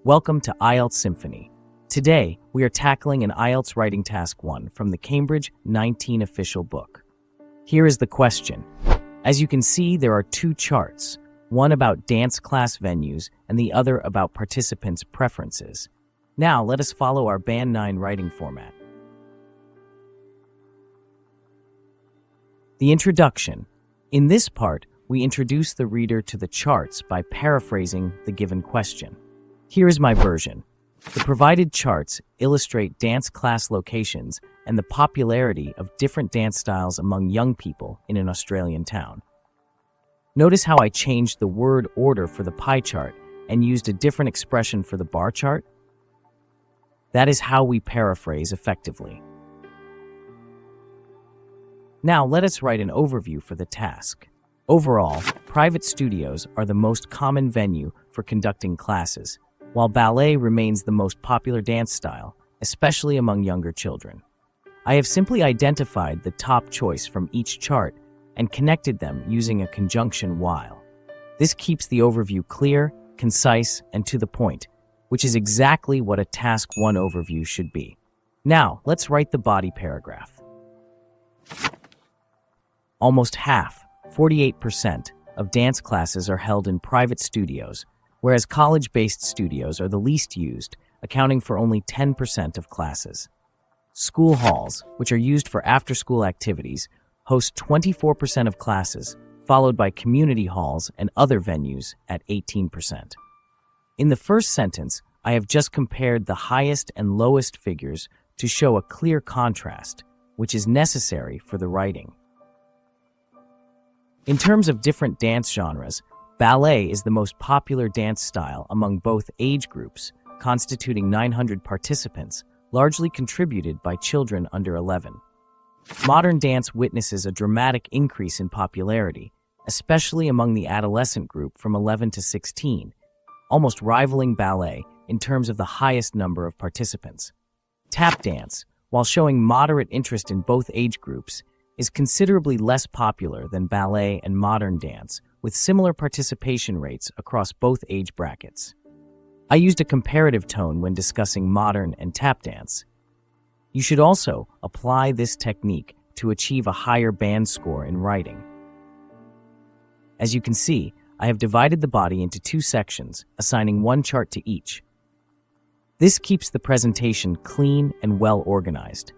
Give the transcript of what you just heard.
Welcome to IELTS Symphony. Today, we are tackling an IELTS Writing Task 1 from the Cambridge 19 official book. Here is the question. As you can see, there are two charts, one about dance class venues and the other about participants' preferences. Now, let us follow our Band 9 writing format. The introduction. In this part, we introduce the reader to the charts by paraphrasing the given question. Here is my version. The provided charts illustrate dance class locations and the popularity of different dance styles among young people in an Australian town. Notice how I changed the word order for the pie chart and used a different expression for the bar chart? That is how we paraphrase effectively. Now let us write an overview for the task. Overall, private studios are the most common venue for conducting classes, while ballet remains the most popular dance style, especially among younger children. I have simply identified the top choice from each chart and connected them using a conjunction while. This keeps the overview clear, concise, and to the point, which is exactly what a Task 1 overview should be. Now, let's write the body paragraph. Almost half, 48%, of dance classes are held in private studios, whereas college-based studios are the least used, accounting for only 10% of classes. School halls, which are used for after-school activities, host 24% of classes, followed by community halls and other venues at 18%. In the first sentence, I have just compared the highest and lowest figures to show a clear contrast, which is necessary for the writing. In terms of different dance genres, ballet is the most popular dance style among both age groups, constituting 900 participants, largely contributed by children under 11. Modern dance witnesses a dramatic increase in popularity, especially among the adolescent group from 11 to 16, almost rivaling ballet in terms of the highest number of participants. Tap dance, while showing moderate interest in both age groups, is considerably less popular than ballet and modern dance, with similar participation rates across both age brackets. I used a comparative tone when discussing modern and tap dance. You should also apply this technique to achieve a higher band score in writing. As you can see, I have divided the body into two sections, assigning one chart to each. This keeps the presentation clean and well organized.